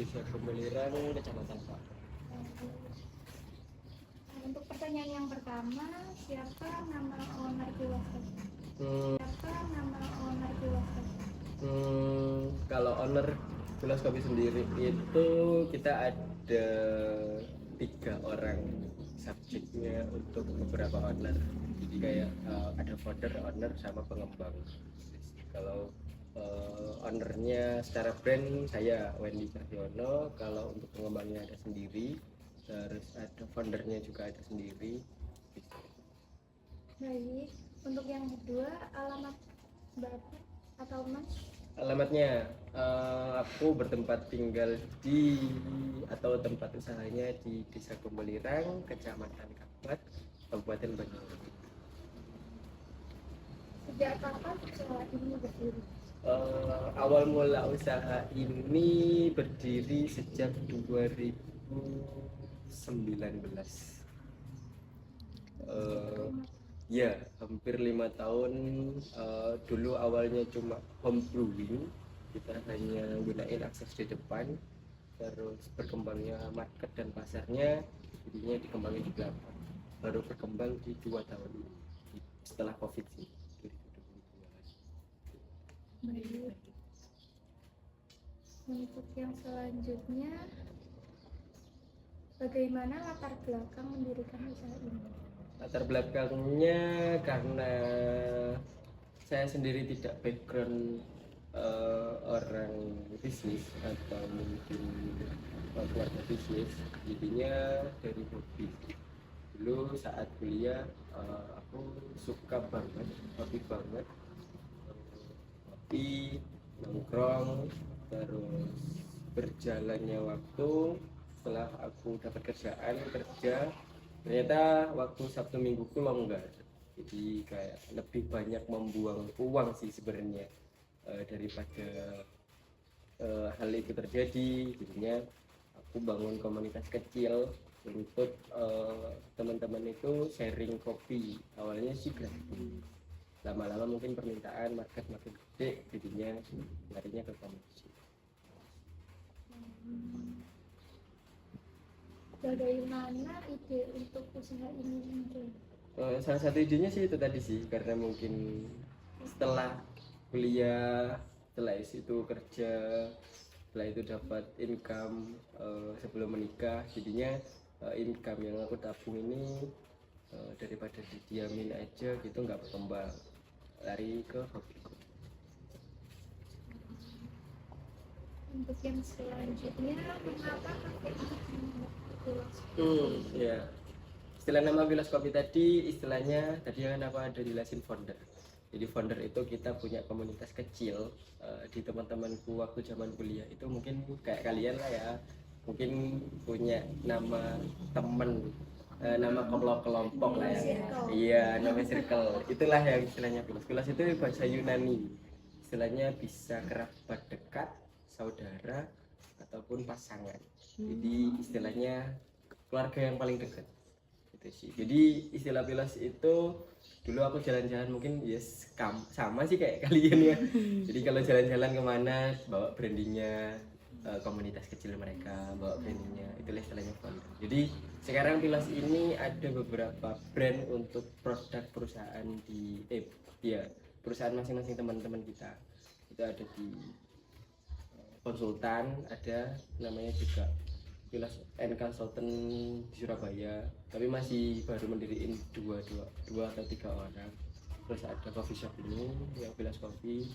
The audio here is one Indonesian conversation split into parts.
Desa Gembeliran, Kecamatan Pak. Untuk pertanyaan yang pertama, siapa nama owner kios kopi? Hmm, Siapa nama owner kios kopi? Kalau owner Kilos Kopi sendiri itu kita ada 3 orang subjeknya untuk beberapa owner. Jadi kayak ada founder, owner, sama pengembang. Kalau ownernya secara brand saya Wendy Cahyono, kalau untuk pengembangnya ada sendiri, terus ada foundernya juga ada sendiri. Baik, untuk yang kedua, alamat Bapak atau Mas? Alamatnya aku bertempat tinggal di atau tempat usahanya di Desa Gembelirang, Kecamatan Kabupaten, Kabupaten Banyuwangi. Sejak kapan usaha ini berdiri? Awal mula usaha ini berdiri sejak 2019. Ya, hampir 5 tahun. Dulu awalnya cuma home brewing, kita hanya gunain akses di depan, terus berkembangnya market dan pasarnya, jadinya dikembangin di belakang. Baru berkembang di 2 tahun setelah COVID sih, 2022. Baik. Untuk yang selanjutnya, bagaimana latar belakang mendirikan usaha ini? Latar belakangnya karena saya sendiri tidak background orang bisnis atau mungkin keluarga bisnis, jadinya dari hobi. Dulu saat kuliah aku suka banget, hobi banget kopi, nongkrong. Terus berjalannya waktu, setelah aku dapat kerja, ternyata waktu Sabtu Mingguku longgar, jadi kayak lebih banyak membuang uang sih sebenarnya daripada hal itu terjadi. Jadinya aku bangun komunitas kecil untuk teman-teman itu sharing kopi. Awalnya sih gratis, lama-lama mungkin permintaan market makin gede, jadinya larinya ke komunitas. Bagaimana ide untuk usaha ini muncul? Salah satu idenya sih itu tadi sih, karena mungkin setelah kuliah, setelah itu kerja, setelah itu dapat income sebelum menikah, jadinya income yang aku tabung ini daripada didiamin aja gitu nggak berkembang, lari ke hobi. Untuk yang selanjutnya, mengapa pakai nama kios? Ya, istilah nama Kilos Kopi tadi, istilahnya tadi kan apa ada jelasin founder. Jadi founder itu kita punya komunitas kecil di teman-temanku waktu zaman kuliah itu, mungkin kayak kalian lah ya, mungkin punya nama temen, nama kelompok lah ya. Iya, nama circle. Itulah yang istilahnya Kilos. Kilos itu bahasa Yunani. Istilahnya bisa kerabat dekat, saudara, ataupun pasangan. Jadi istilahnya keluarga yang paling dekat. Itu sih. Jadi istilah Pilos itu dulu aku jalan-jalan mungkin sama sih kayak kalian ya. Jadi kalau jalan-jalan kemana bawa brandingnya komunitas kecil mereka, bawa brandingnya, itulah istilahnya founder. Jadi sekarang Pilos ini ada beberapa brand untuk produk perusahaan di ya perusahaan masing-masing teman-teman kita. Itu ada di konsultan, ada namanya juga Pilos and Consultant di Surabaya, tapi masih baru mendiriin dua atau 3 orang. Terus ada coffee shop ini yang Pilos Coffee.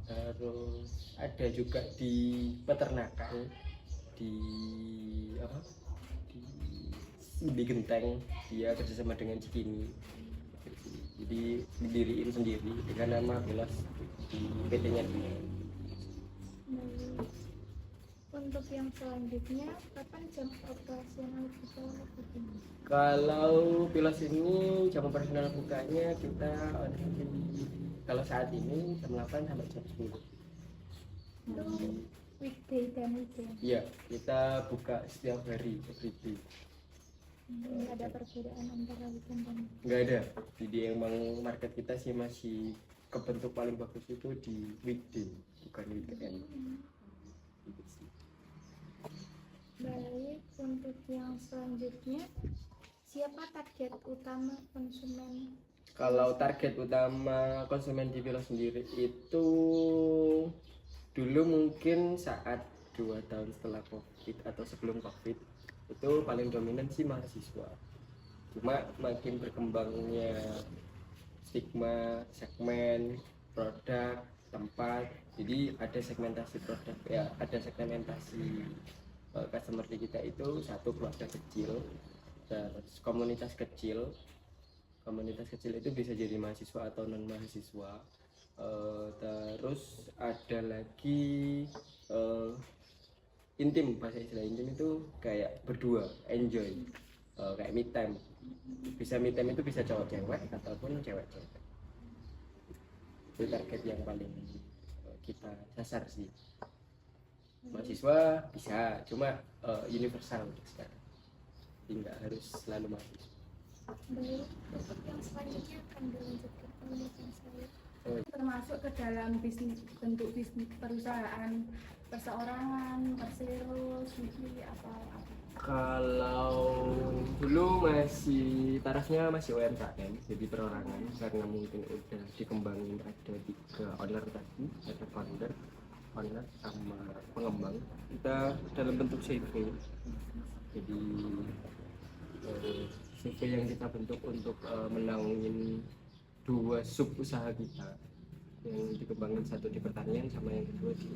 Terus ada juga di peternakan di apa di Genteng, dia kerjasama dengan Cikini. Jadi didiriin sendiri dengan nama Pilos, di PT-nya dia. Untuk yang selanjutnya, kapan jam operasional kita lakukan? Kalau Pilos ini jam operasional bukanya kita kalau saat ini jam 8 sampai jam 10. Itu weekday dan weekend. Iya, kita buka setiap hari, everyday. Nggak ada perbedaan antara weekend dan Nggak ada. Jadi emang market kita sih masih kebentuk paling bagus itu di weekday, bukan weekend. Gitu sih. yang selanjutnya, siapa target utama konsumen? Kalau target utama konsumen di Vilo sendiri itu dulu mungkin saat 2 tahun setelah COVID atau sebelum COVID itu paling dominan sih mahasiswa. Cuma makin berkembangnya stigma, segmen, produk, tempat, jadi ada segmentasi produk ya, ada segmentasi customer di kita itu satu keluarga kecil, terus komunitas kecil itu bisa jadi mahasiswa atau non mahasiswa. Terus ada lagi intim, bahasa istilah intim itu kayak berdua enjoy, kayak me time. Bisa me time itu bisa cowok cewek ataupun cewek cewek. Itu target yang paling kita sasar sih. Mahasiswa bisa, cuma universal untuk sekarang, tidak harus selalu mahasiswa. Baik, untuk yang selanjutnya akan dilanjutkan oleh saya. Termasuk ke dalam bisnis, bentuk bisnis perusahaan perseorangan, persero, suki atau apa? Kalau dulu masih tarafnya masih UMKM, jadi perorangan, karena mungkin udah dikembangin ada 3 owner tadi, ada founder sama pengembang. Kita dalam bentuk CV, jadi CV yang kita bentuk untuk menaungin 2 sub usaha kita yang dikembangin, satu di pertanian sama yang kedua di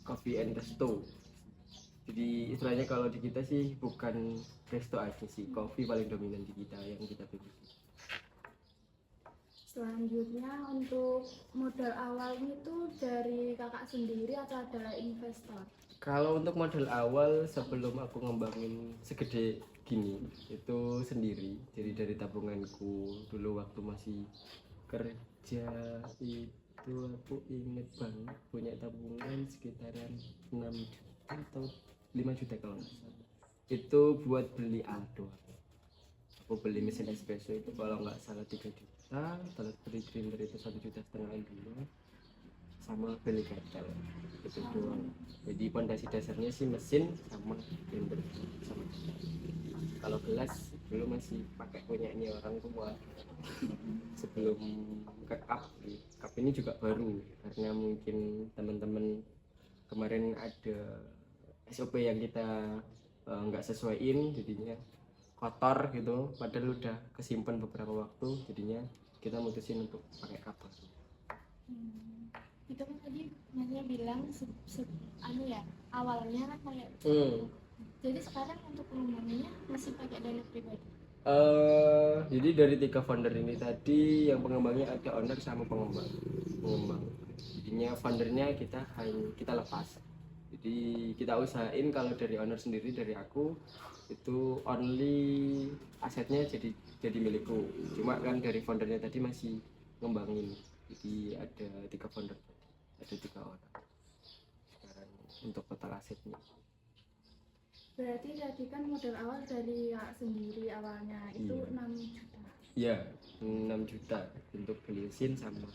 coffee and resto. Jadi istilahnya kalau di kita sih bukan resto aja sih, coffee paling dominan di kita yang kita pilih. Selanjutnya untuk modal awalnya itu dari kakak sendiri atau ada investor? Kalau untuk modal awal sebelum aku ngembangin segede gini itu sendiri, jadi dari tabunganku dulu waktu masih kerja itu aku inget banget punya tabungan sekitaran 6 juta atau 5 juta kalau nggak salah. Itu buat beli Aldo. Aku beli mesin espresso itu kalau nggak salah 3 juta, terus beli grinder itu 1,5 juta, sama beli ketel itu doang. Jadi pondasi dasarnya sih mesin sama grinder sama. Kalau gelas dulu masih pakai punyanya orang tua sebelum ke cup. Cup ini juga baru karena mungkin teman-teman kemarin ada SOP yang kita nggak sesuaiin, jadinya kotor gitu, padahal udah kesimpan beberapa waktu, jadinya kita mutusin untuk pakai cup. Itu kan tadi Nanya bilang awalnya kan kayak jadi sekarang untuk pengembangannya masih pakai dana pribadi. Jadi dari 3 founder ini tadi yang pengembangnya ada owner sama pengembang. Jadinya foundernya kita lepas. Jadi kita usahain kalau dari owner sendiri, dari aku itu only asetnya jadi milikku. Cuma kan dari foundernya tadi masih ngembangin. Jadi ada 3 founder, ada 3 orang sekarang untuk total asetnya. Berarti tadi kan modal awal dari kakak sendiri awalnya itu 6 juta. Iya, 6 juta untuk beli mesin sama.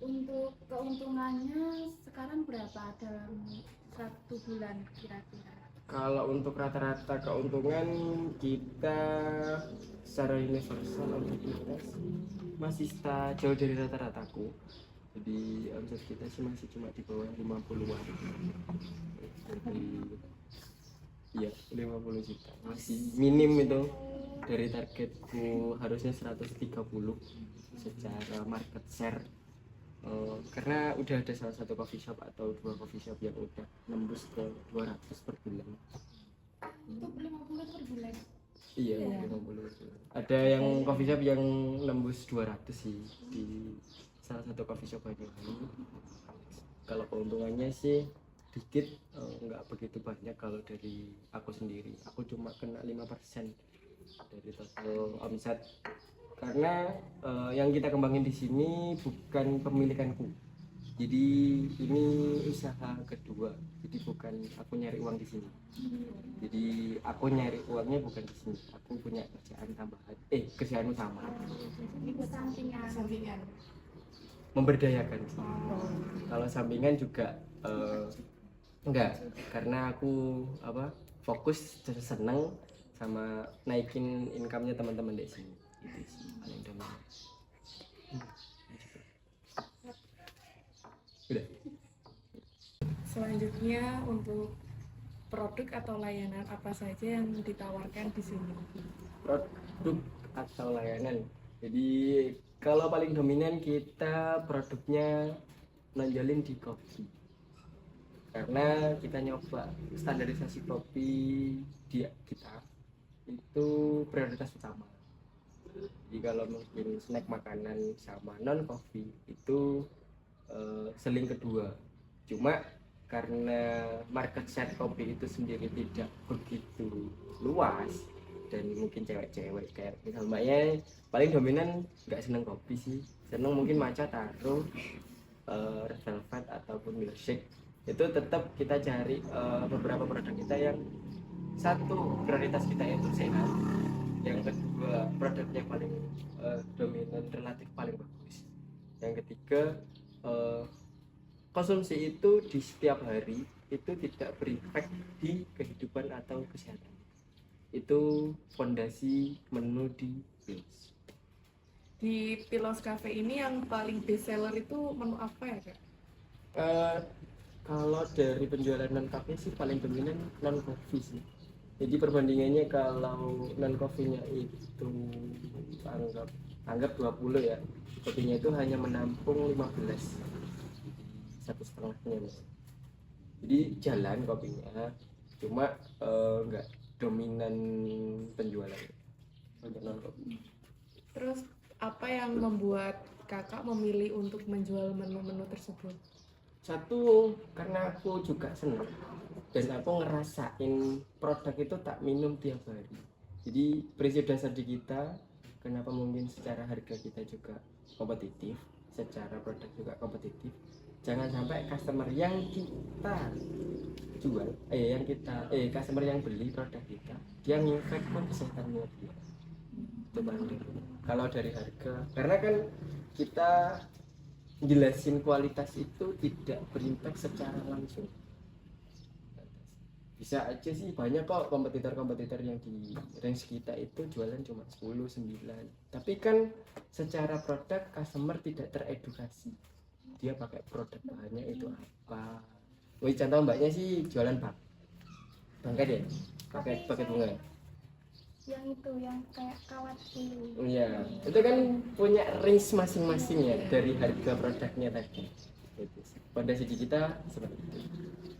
Untuk keuntungannya sekarang berapa dalam 1 bulan kira-kira? Kalau untuk rata-rata keuntungan kita secara universal untuk kita masih jauh dari rata-rataku. Jadi omset kita sih masih cuma di bawah 50-an. Jadi iya 50 juta masih minim itu dari targetku harusnya 130 secara market share. Karena udah ada salah satu coffee shop atau 2 coffee shop yang udah nembus ke 200 per bulan. Untuk 50 per bulan. Iya, 50 per bulan. Ada yang coffee shop yang nembus 200 sih di salah satu coffee shop aja. Kalau keuntungannya sih dikit, nggak begitu banyak. Kalau dari aku sendiri, aku cuma kena 5% dari total omset. Karena yang kita kembangin di sini bukan pemilikanku, jadi ini usaha kedua, jadi bukan aku nyari uang di sini. Jadi aku nyari uangnya bukan di sini, aku punya kerjaan tambahan, kerjaan utama. Itu sampingan. Memberdayakan sih. Kalau sampingan juga Enggak, karena aku fokus dan seneng sama naikin income-nya teman-teman di sini. Itu sih paling dominan. Udah. Selanjutnya untuk produk atau layanan apa saja yang ditawarkan di sini? Produk atau layanan. Jadi kalau paling dominan kita produknya nonjolin di kopi. Karena kita nyoba standarisasi kopi di kita itu prioritas utama. Jadi kalau mungkin snack makanan sama non kopi itu seling kedua. Cuma karena market share kopi itu sendiri tidak begitu luas dan mungkin cewek-cewek kayak misal mbaknya paling dominan nggak seneng kopi sih, seneng mungkin matcha taro, red velvet ataupun milkshake. Itu tetap kita cari beberapa produk kita yang satu prioritas kita itu sehat, yang kedua produknya paling dominan relatif paling bagus, yang ketiga konsumsi itu di setiap hari itu tidak berimpact di kehidupan atau kesehatan. Itu fondasi menu di Pilos. Di Pilos Cafe ini yang paling best seller itu menu apa ya Kak? Kalau dari penjualan non cafe sih paling dominan non coffee sih. Jadi perbandingannya kalau non coffee-nya itu anggap 20 ya, kopinya itu hanya menampung 15, satu setengahnya Mas. Jadi jalan kopinya, cuma nggak dominan penjualan untuk non kopi. Terus apa yang membuat kakak memilih untuk menjual menu-menu tersebut? Satu, karena aku juga senang dan aku ngerasain produk itu tak minum tiap hari. Jadi prinsip dasar di kita, kenapa mungkin secara harga kita juga kompetitif, secara produk juga kompetitif. Jangan sampai customer yang kita jual, customer yang beli produk kita, dia ngefek ke kesehatannya dia. Itu paling. Kalau dari harga, karena kan kita jelasin kualitas itu tidak berimpact secara langsung. Bisa aja sih, banyak kok kompetitor-kompetitor yang di range kita itu jualan cuma 10, 9. Tapi kan secara produk customer tidak teredukasi. Dia pakai produk bahannya itu apa. Wih, contoh mbaknya sih jualan bangkai deh, pakai bunga. Yang itu yang kayak kawat dulu. Iya, itu kan punya range masing-masing ya dari harga produknya tadi. Itu sih. Fondasi kita seperti itu.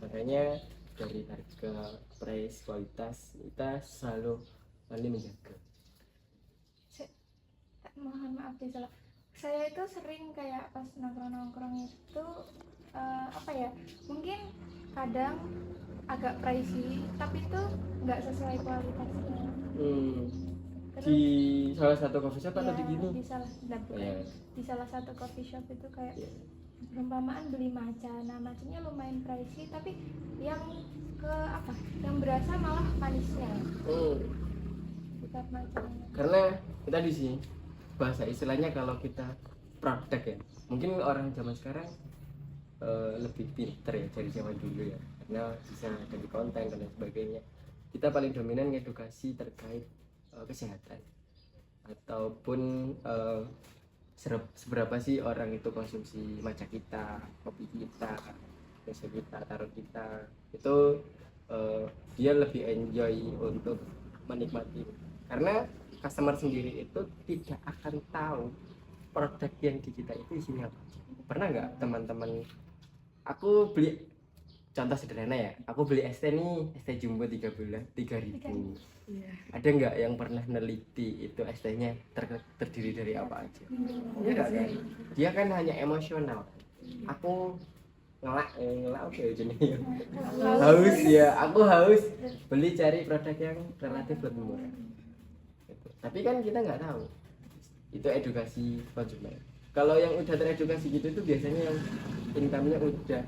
Makanya dari harga, price, kualitas kita selalu menjaga. Mohon maaf nih salah. Saya itu sering kayak pas nongkrong itu mungkin kadang agak pricey tapi itu nggak sesuai kualitasnya. Terus, di salah satu coffee shop atau di gini? Di salah satu coffee shop itu kayak perumpamaan beli matcha. Nah, matchanya lumayan pricey tapi yang berasa malah manisnya. Bukan matchanya. Karena kita di sini bahasa istilahnya kalau kita produk ya, mungkin orang zaman sekarang lebih pinter ya dari zaman dulu ya, karena bisa dari konten dan lain sebagainya. Kita paling dominan edukasi terkait kesehatan ataupun seberapa sih orang itu konsumsi matcha kita, kopi kita, susu kita, taruh kita itu dia lebih enjoy untuk menikmati, karena customer sendiri itu tidak akan tahu produk yang di kita itu isinya apa. Pernah nggak teman-teman, aku beli contoh sederhana ya, aku beli es teh nih, es teh jumbo 3 bulan 3.000. Ada nggak yang pernah neliti itu es tehnya terdiri dari apa aja? Enggak kan? Dia kan hanya emosional. Aku ngelak oke jenisnya haus ya, aku haus beli cari produk yang relatif lebih murah. Tapi kan kita nggak tahu itu edukasi konsumen. Kalau yang udah teredukasi gitu tuh biasanya yang income-nya udah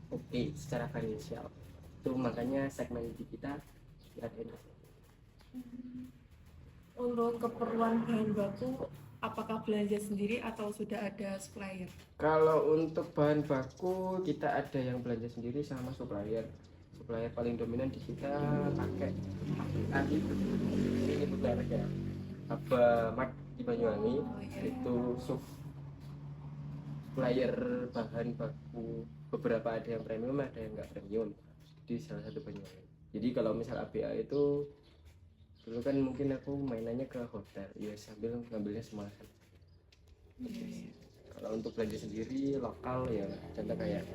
oke secara finansial. Itu makanya segmen di kita ada ini. Untuk keperluan bahan baku apakah belanja sendiri atau sudah ada supplier? Kalau untuk bahan baku kita ada yang belanja sendiri sama supplier. Supplier paling dominan di kita pakai tadi ini mereknya apa Mak di Banyuwangi, itu supplier bahan baku beberapa ada yang premium ada yang enggak premium di salah satu Banyuwangi. Jadi kalau misal ABA itu dulu kan mungkin aku mainannya ke hotel ya sambil ngambilnya semua. Kalau untuk belanja sendiri lokal ya contoh kayak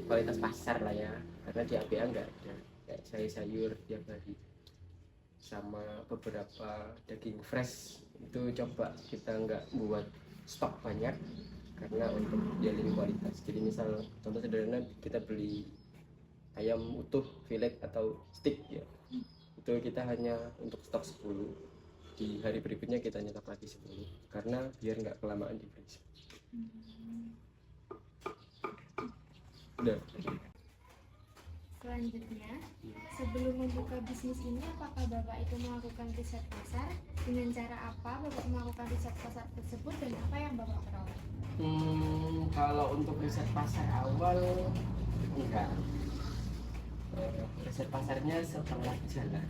kualitas pasar lah ya, karena di ABA enggak ada kayak sayur tiap hari sama beberapa daging fresh itu coba kita nggak buat stok banyak karena untuk jalin kualitas. Jadi misal contoh sederhana kita beli ayam utuh fillet atau steak ya, itu kita hanya untuk stok 10, di hari berikutnya kita nyetok lagi 10 karena biar nggak kelamaan di freezer. Udah. Selanjutnya, sebelum membuka bisnis ini, apakah Bapak itu melakukan riset pasar? Dengan cara apa Bapak melakukan riset pasar tersebut dan apa yang Bapak peroleh? Kalau untuk riset pasar awal enggak. Riset pasarnya setelah jalan.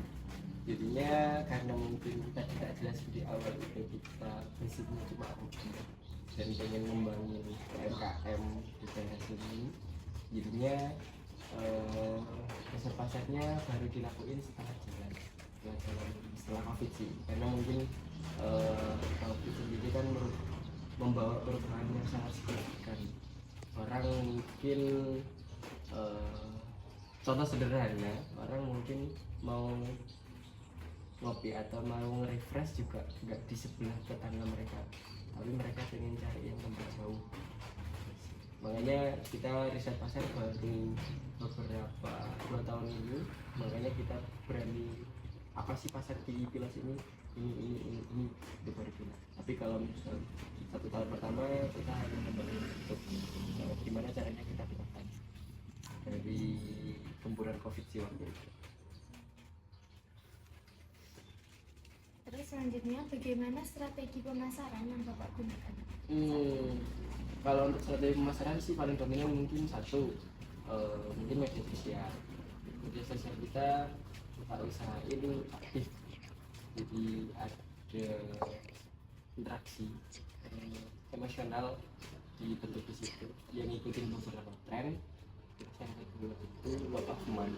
Jadinya karena mungkin kita tidak jelas di awal itu kita basicnya cuma hobi dan pengen membangun UMKM di daerah sini. Jadinya riset pasarnya baru dilakuin setelah jalan, setelah COVID sih, karena mungkin COVID sendiri kan membawa perubahan yang sangat signifikan. Orang mungkin contoh sederhana, orang mungkin mau ngopi atau mau refresh juga nggak di sebelah tetangga mereka, tapi mereka pengen cari yang tempat jauh. Makanya kita riset pasar baru beberapa 2 tahun ini, makanya kita berani apa sih pasar di Pilas ini itu baru Pilas. Tapi kalau misal 1 tahun pertama kita hanya membangun untuk gimana caranya kita bertahan dari gempuran COVID sih waktu itu. Terus selanjutnya, bagaimana strategi pemasaran yang Bapak gunakan? Kalau untuk strategi pemasaran sih paling dominan mungkin satu, mungkin media sosial. Media sosial kita usahain aktif, jadi ada interaksi emosional dibentuk di situ, yang ngikutin beberapa tren. Terus yang kedua itu word of mouth,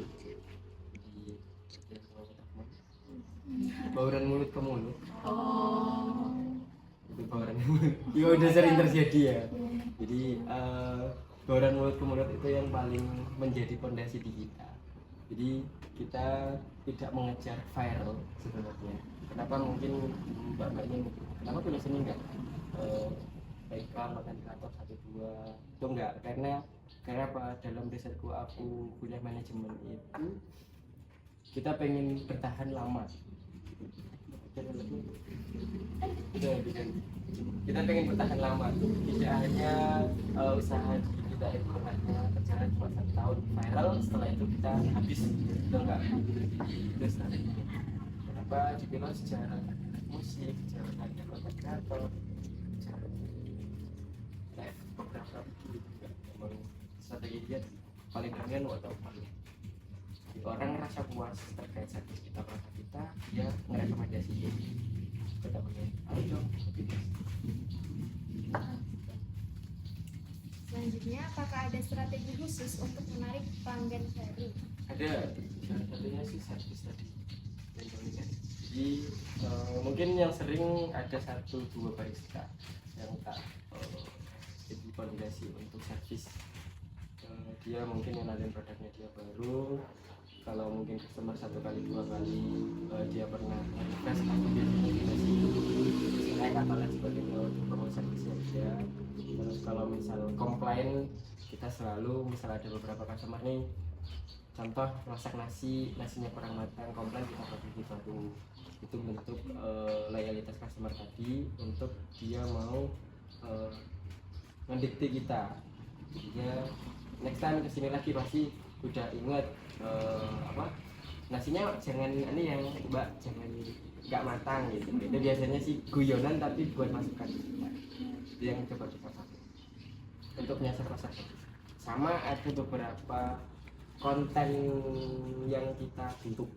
bauran mulut ke mulut. Itu bauran mulut ya udah sering terjadi ya. Jadi bauran mulut ke mulut itu yang paling menjadi fondasi di kita. Jadi kita tidak mengejar viral sebenarnya. Kenapa mungkin mbak ini kenapa punya seni enggak iklan makan di kantor 1-2 itu enggak, karena apa, dalam risetku aku punya manajemen itu kita pengen bertahan lama. Kita pengen bertahan lama, tidak hanya usaha kita itu hanya berjalan cuma 1 tahun viral, setelah itu kita habis, itu enggak. Terus kenapa di Pilas secara musik, secara ada konten kreator, secara live beberapa juga memang strategi dia paling dominan word of mouth. Orang ngerasa puas terkait servis kita, produk kita, dia merekomendasi kita punya ayo dong. Selanjutnya, apakah ada strategi khusus untuk menarik pelanggan baru? Ada, salah satunya sih servis tadi yang dominan. Jadi mungkin yang sering ada 1-2 barista yang tak jadi fondasi untuk servis. Dia mungkin ngenalin produknya dia baru. Kalau mungkin customer 1 kali 2 kali dia pernah request, aku biasanya dikasih snack atau lain sebagainya untuk promosi servisnya dia. Terus kalau misal komplain, kita selalu misal ada beberapa customer nih, contoh masak nasinya kurang matang, komplain kita bagi baru. Itu bentuk loyalitas customer tadi untuk dia mau mendikte kita. Dia next time kesini lagi pasti udah inget nasinya jangan ini yang mbak, jangan nggak matang gitu. Itu biasanya sih guyonan tapi buat masukan. Itu yang coba kita pakai untuk nyasar pasar. Sama ada beberapa konten yang kita bentuk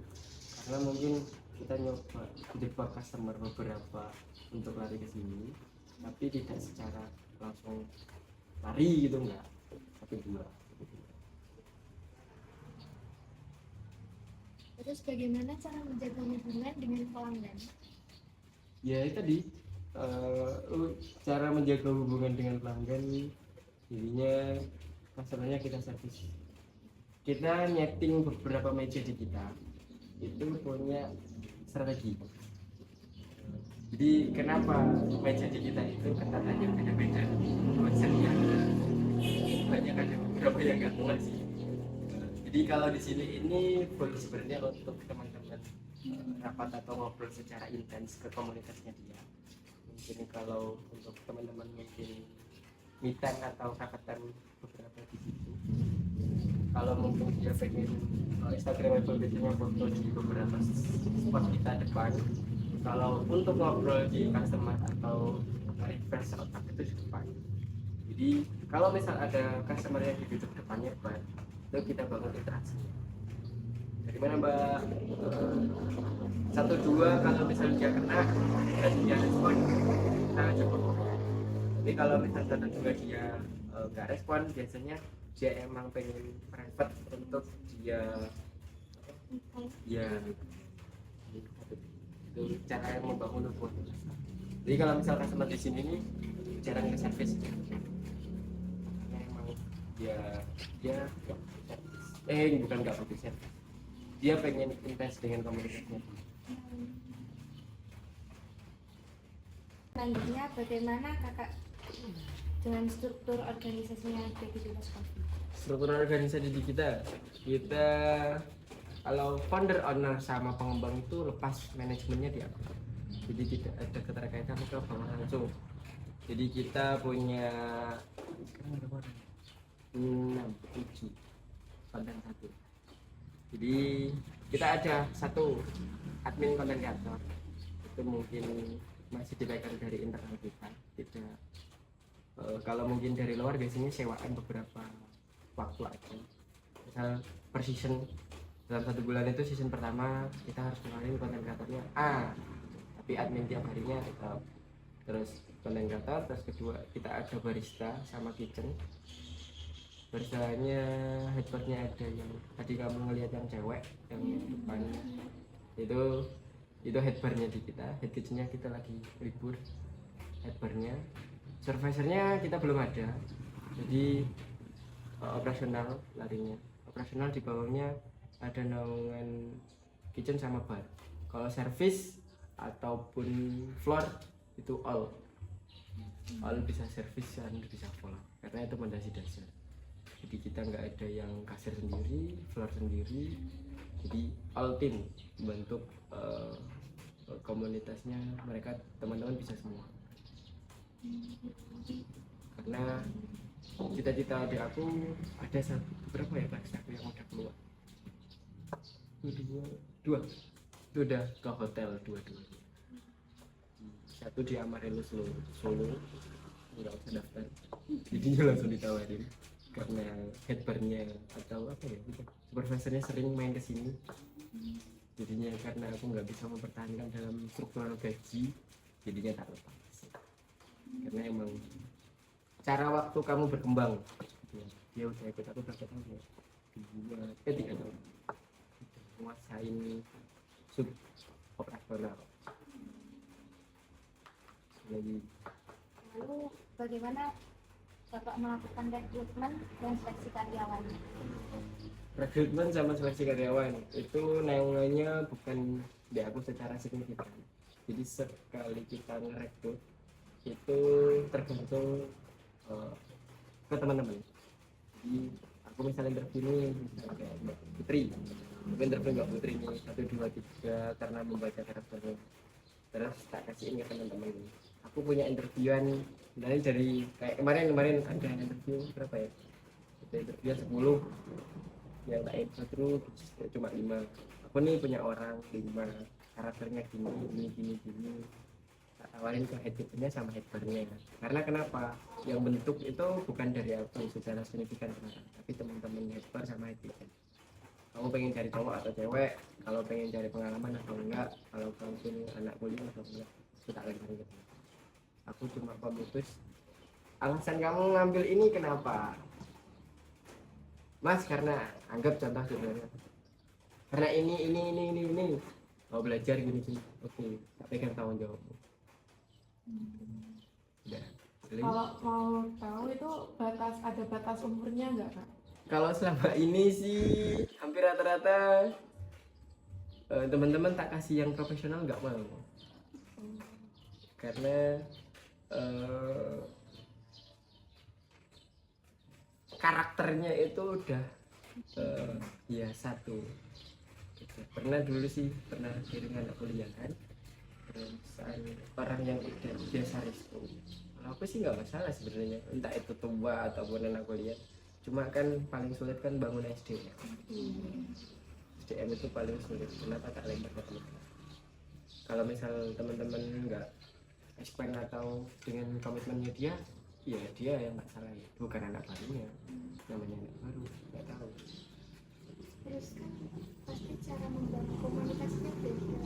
karena mungkin kita nyoba jebak customer beberapa untuk lari ke sini, tapi tidak secara langsung lari gitu, enggak, tapi dua. Terus bagaimana cara menjaga hubungan dengan pelanggan? Ya itu tadi cara menjaga hubungan dengan pelanggan, jadinya masalahnya kita servis. Kita nyeting beberapa meja di kita itu punya strategi. Jadi kenapa meja di kita itu ketatannya beda-beda, konsepnya banyak, ada beberapa yang nggak keluar sih. Jadi kalau di sini ini sebenarnya untuk teman-teman rapat atau ngobrol secara intens ke komunitasnya dia. Mungkin kalau untuk teman-teman mungkin meeting atau rakatan beberapa di situ. Kalau mungkin dia pengen Instagramable biasanya foto di beberapa spot kita depan. Kalau untuk ngobrol di customer atau refresh otak itu di depan. Jadi kalau misal ada customer yang di depannya bar, itu kita bangun interaksinya. Dari mana Mbak? 1-2 kalau misal dia kena dan dia respon, kita coba. Tapi kalau misal 1-2 dia nggak respon, biasanya dia emang pengen private untuk dia ya itu cara yang membangun hubungan. Jadi kalau misal customer di sini nih jarang ke service, karena emang dia bukan nggak butuh service, dia pengen intens dengan komunikasinya. Selanjutnya bagaimana kakak dengan struktur organisasinya Babylilas Coffee? Struktur organisasi di kita kalau founder, owner sama pengembang itu lepas manajemennya di aku. Jadi tidak ada keterkaitan ke bawah langsung. Jadi kita punya 6-7 konten satu. Jadi kita ada satu admin konten kreator, itu mungkin masih dipegang dari internal kita. Tidak kalau mungkin dari luar biasanya sewaan beberapa waktu aja. Misal per season, dalam 1 bulan itu season pertama kita harus keluarin konten kreatornya A, tapi admin tiap harinya tetap. Terus konten kreator, terus kedua kita ada barista sama kitchen. Baristanya headboardnya ada yang tadi kamu ngelihat yang cewek yang depan, itu headbarnya di kita. Head kitchennya kita lagi libur, headbarnya. Supervisornya kita belum ada, jadi operasional larinya. Operasional di bawahnya ada naungan kitchen sama bar. Kalau service ataupun floor itu all bisa service dan bisa floor, karena itu fondasi dasar. Jadi kita nggak ada yang kasir sendiri, floor sendiri. Jadi all team membentuk komunitasnya, mereka teman-teman bisa semua. Karena cita-cita adik aku ada berapa ya Pak? Aku yang udah keluar dua itu udah ke hotel dua. Satu di Amarelo Solo, nggak usah daftar, jadi langsung ditawarin karena headbarnya atau apa ya, supervisornya sering main ke sini. Jadinya karena aku nggak bisa mempertahankan dalam struktural gaji, jadinya tak lepas. Karena emang cara waktu kamu berkembang, dia udah ikut aku berapa tahun ya? 3 tahun menguasain sub operasional. Lagi Lalu bagaimana Bapak melakukan rekrutmen dan seleksi karyawan? rekrutmen sama seleksi karyawan itu naungannya bukan di aku secara signifikan. Jadi sekali kita ngerekrut itu tergantung ke teman-teman. Jadi aku misalnya interview nih, misalnya kayak Mbak Putri, aku interview Mbak Putri nih 1, 2, 3 karena membaca karakternya, terus tak kasihin ke teman-teman. Aku punya interviewan dari kayak kemarin ada interview berapa ya, ada interview 10 yang tak interview terus cuma 5. Aku nih punya orang 5, karakternya gini tak tawarin ke headgearnya sama headbarnya. Karena kenapa, yang bentuk itu bukan dari aku secara signifikan tapi teman-teman headbar sama headgear. Kamu pengen cari cowok atau cewek, kalau pengen cari pengalaman atau enggak, kalau kamu punya anak kuliah atau enggak, itu tak lempar gitu. Aku cuma pemutus alasan kamu ngambil ini kenapa, Mas, karena anggap contoh sebenarnya karena ini mau belajar gini, oke, tak pegang tanggung jawabmu. Udah. Kalau mau tahu itu ada batas umurnya nggak Kak? Kalau selama ini sih hampir rata-rata teman-teman tak kasih yang profesional nggak mau, karena karakternya itu udah ya satu. Pernah dulu sih pernah kirim anak kuliah kan, terus orang yang udah biasa restu. Kalau aku sih nggak masalah sebenarnya, entah itu tua ataupun anak kuliah. Cuma kan paling sulit kan bangun SDM. SDM itu paling sulit. Kenapa tak lempar ke teman? Kalau misal teman-teman nggak expand atau dengan komitmennya dia, ya dia yang nggak salah, ya bukan anak barunya. Namanya anak baru nggak tahu. Terus kan pasti cara membangun komunikasinya beda.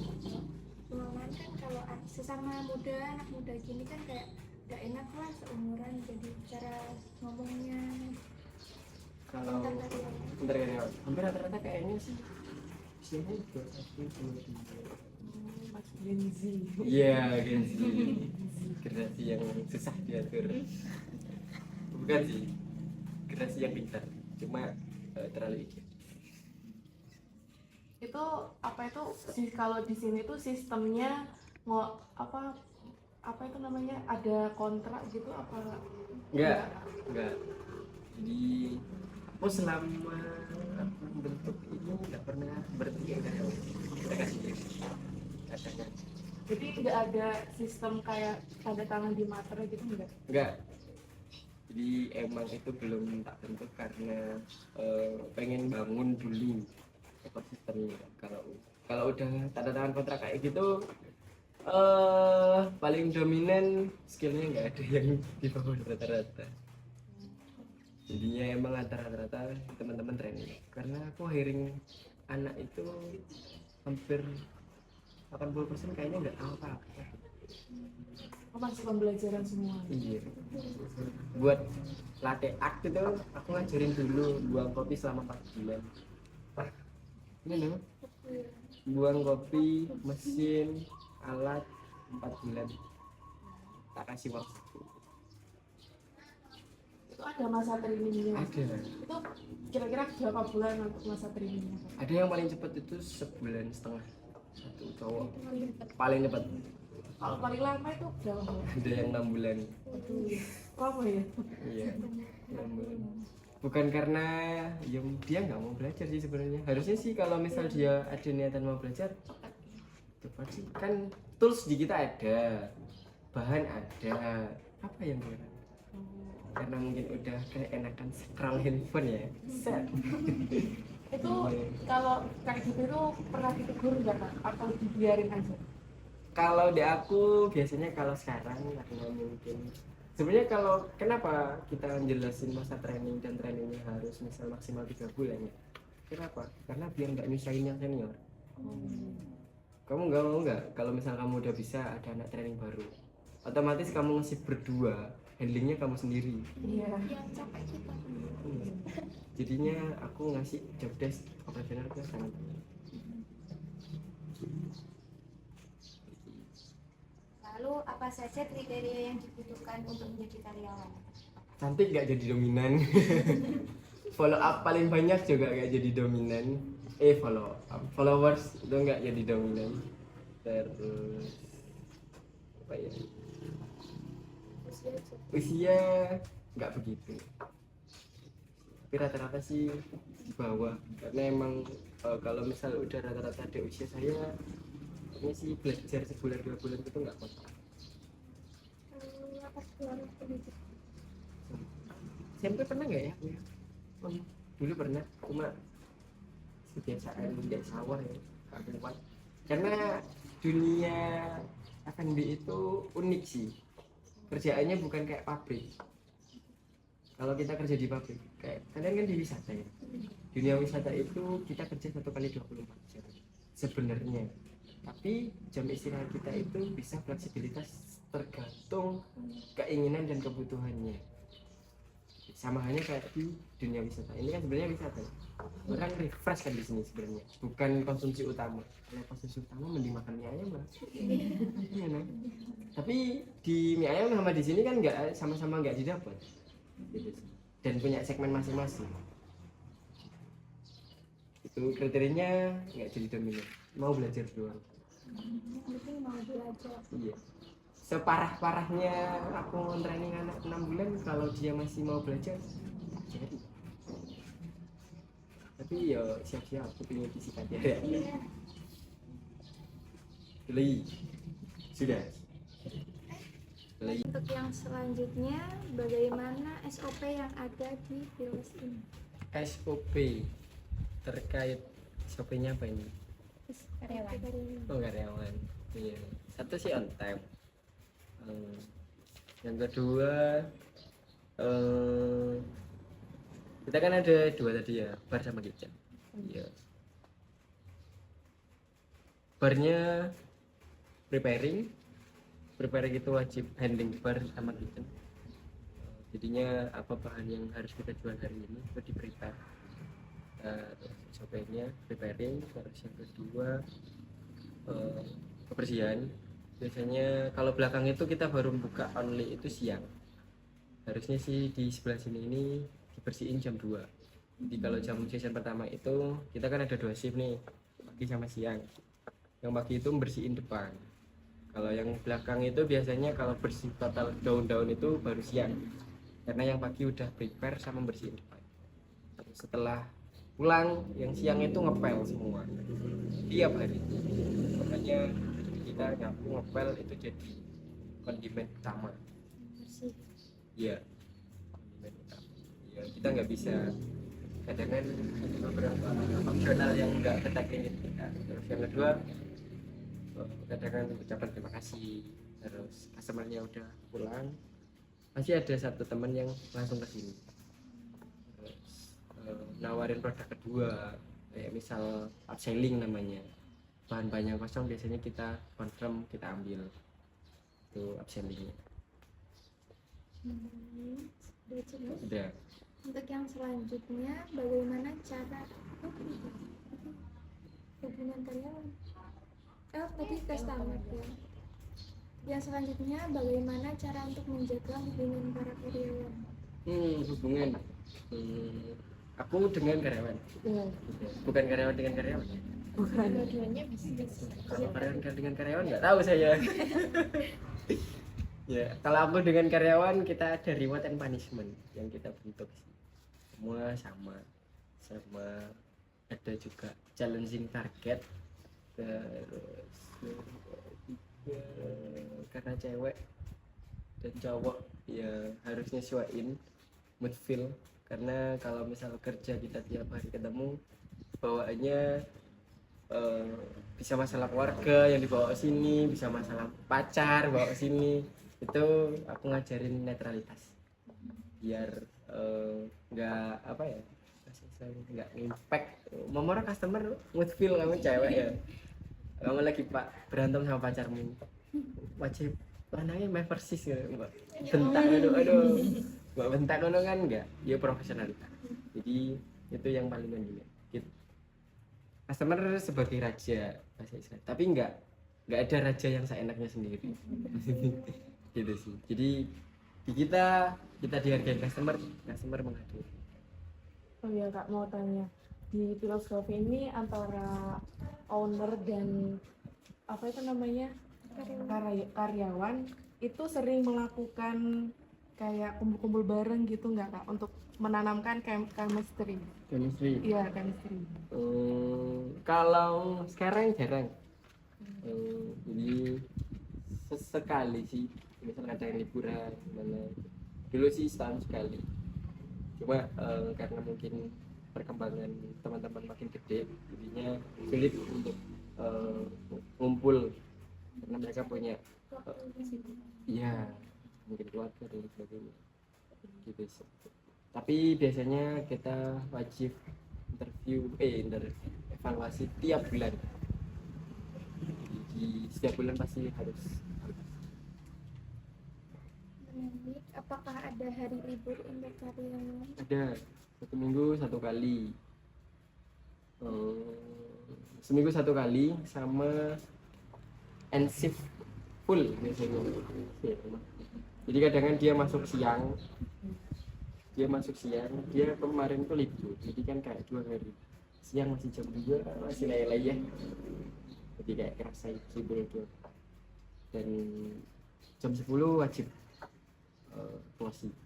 Cuman kan kalau sesama muda, anak muda gini kan kayak gak enak lah seumuran, jadi cara ngomongnya. Kalau bentar ya, hampir rata-rata kayaknya sih usianya juga Mas Gen Z. iya, Gen Z, generasi yang susah diatur. Bukan sih generasi yang pintar, cuma terlalu ideal. Itu apa itu sih, kalau di sini tuh sistemnya mau apa itu namanya, ada kontrak gitu apa? Enggak. Jadi aku selama aku bentuk ini nggak pernah berhenti ya, kita kasih katanya. Jadi nggak ada sistem kayak tanda tangan di materai gitu Enggak. Jadi emang itu belum tak bentuk karena pengen bangun dulu ekosistemnya. Kalau udah tanda tangan kontrak kayak gitu, paling dominan skillnya nggak ada yang di bawah rata-rata. Jadinya emang rata-rata teman-teman training. Karena aku hiring anak itu hampir 80% kayaknya nggak tahu apa-apa. Oh, masih pembelajaran semua. Iya. Buat latte art itu aku ngajarin dulu buang kopi selama 4 bulan. Ini nih, buang kopi, mesin, alat 4 bulan. Tak kasih waktu. Itu ada masa trainingnya? Ada. Itu kira-kira berapa bulan untuk masa trainingnya? Ada yang paling cepat itu 1,5 bulan, satu cowok paling cepat. Kalau paling lama itu berapa bulan? Ada yang 6 bulan. Lama ya? Iya, 6 bulan. Bukan karena ya, dia nggak mau belajar sih sebenarnya. Harusnya sih kalau misal dia ada niatan mau belajar, cepat sih. Kan tools di kita ada, bahan ada, apa yang kurang? Karena mungkin udah kayak enakan scroll handphone ya. Set. Itu kalau kayak gitu itu pernah ditegur nggak Kak? Atau dibiarin aja? Kalau di aku biasanya kalau sekarang karena mungkin sebenarnya kalau kenapa kita jelasin masa training dan trainingnya harus misal maksimal 3 bulan ya? Kenapa? Karena biar nggak nyusahin yang senior. Kamu nggak mau nggak kalau misal kamu udah bisa ada anak training baru, otomatis kamu ngasih berdua, handlingnya kamu sendiri. Iya. Yang capek kita. Jadinya aku ngasih job desk operasional ke sana. Lalu apa saja kriteria yang dibutuhkan untuk menjadi karyawan? Cantik nggak jadi dominan. Follow up paling banyak juga nggak jadi dominan. Follow up, followers itu nggak jadi dominan. Terus apa ya? Usia nggak begitu. Tapi rata-rata sih di bawah. Karena emang kalau misal udah rata-rata di usia saya, ini sih belajar sebulan 2 bulan itu nggak apa-apa. Apa sekolah pendidikan? SMP pernah nggak ya? Dulu pernah, cuma kebiasaan di sawah ya, Pak. Karena dunia F&B itu unik sih, kerjaannya bukan kayak pabrik. Kalau kita kerja di pabrik, kayak kalian kan di wisata ya, dunia wisata itu kita kerja 1 kali 24 jam sebenarnya, tapi jam istirahat kita itu bisa fleksibilitas tergantung keinginan dan kebutuhannya. Sama halnya kayak di dunia wisata, ini kan sebenarnya wisata, orang refresh kan di sini sebenarnya, bukan konsumsi utama. Kalau konsumsi utama mending makan mie ayam lah. Iya nah. Tapi di mie ayam sama di sini kan nggak sama-sama nggak didapat, gitu sih. Dan punya segmen masing-masing. Itu kriterianya nggak jadi dominan, mau belajar doang. Mungkin mau belajar. Iya. Separah-parahnya aku training anak 6 bulan, kalau dia masih mau belajar tak jadi. Tapi ya siap-siap aku punya fisika dia. Beli. Sudah. Beli. Untuk yang selanjutnya, bagaimana SOP yang ada di Virus ini? SOP terkait SOP-nya apa ini? Karyawan. Oh, karyawan. Iya. Satu sih on time. Yang kedua, kita kan ada 2 tadi ya, bar sama kitchen. Iya. Barnya preparing itu wajib handling bar sama kitchen. Jadinya apa bahan yang harus kita jual hari ini itu di prepare. SOP-nya preparing. Terus yang kedua, kebersihan. Biasanya kalau belakang itu kita baru buka only itu siang. Harusnya sih di sebelah sini ini dibersihin jam 2. Jadi kalau jam season pertama itu kita kan ada 2 shift nih, pagi sama siang. Yang pagi itu bersihin depan. Kalau yang belakang itu biasanya kalau bersih total daun-daun itu baru siang. Karena yang pagi udah prepare sama bersihin depan. Terus setelah pulang yang siang itu ngepel semua. Tiap hari. Makanya kita nyapu ngepel itu jadi kondimen utama. Bersih. Iya, kondimen utama. Ya kita nggak bisa, kadang kan ada beberapa opsional yang nggak kita ingin kita. Terus yang kedua, kadang kan ucapan terima kasih. Terus customernya udah pulang, masih ada satu teman yang langsung ke sini. Terus nawarin produk kedua, kayak misal upselling namanya. Bahan-bahan yang kosong biasanya kita confirm, kita ambil itu upsellingnya. Udah cukup. Udah. Untuk yang selanjutnya, bagaimana cara hubungan karyawan? Tadi customer ya. Yang selanjutnya, bagaimana cara untuk menjaga hubungan para karyawan? Hubungan. Aku dengan karyawan. Bukan karyawan dengan karyawan. Bukan. Dua-duanya bisa. Kalau karyawan dengan karyawan nggak tahu saya. Ya, kalau aku dengan karyawan kita ada reward and punishment yang kita bentuk sih. Semua sama ada juga challenging target. Terus karena cewek dan cowok ya harus nyesuaiin mood feel, karena kalau misal kerja kita tiap hari ketemu bawaannya bisa masalah keluarga yang dibawa ke sini, bisa masalah pacar bawa ke sini, itu aku ngajarin netralitas biar nggak apa ya, nggak impact memora customer mood feel. Kamu cewek ya, kamu lagi berantem sama pacarmu, wajib lanangnya main persis gitu mbak, bentak aduh mbak bentak kan enggak, dia profesionalitas. Jadi itu yang paling penting. Customer sebagai raja bahasa Israel, tapi nggak ada raja yang seenaknya sendiri. Gitu sih. Jadi di kita dihargai customer menghargai. Oh iya Kak, mau tanya, di filosofi ini antara owner dan apa itu namanya karyawan itu sering melakukan kayak kumpul-kumpul bareng gitu nggak Kak, untuk menanamkan chemistry? Iya, chemistry. Kalau sekarang jarang. Jadi sesekali sih, misalnya ada liburan mana. Dulu sih setahun sekali. Cuma karena mungkin perkembangan teman-teman makin gede, jadinya sulit untuk ngumpul karena mereka punya iya mungkin keluarga dan sebagainya gitu sih. Tapi biasanya kita wajib evaluasi tiap bulan. Di setiap bulan pasti harus Menarik. Apakah ada hari libur untuk karyawan? ada 1 minggu 1 kali. Seminggu 1 kali sama end shift full biasanya. Jadi kadang kan dia masuk siang, dia kemarin tuh libur, jadi kan kayak 2 hari siang masih jam 2 masih leleh ya, jadi kayak kerasa libur itu. Dan jam 10 wajib closing.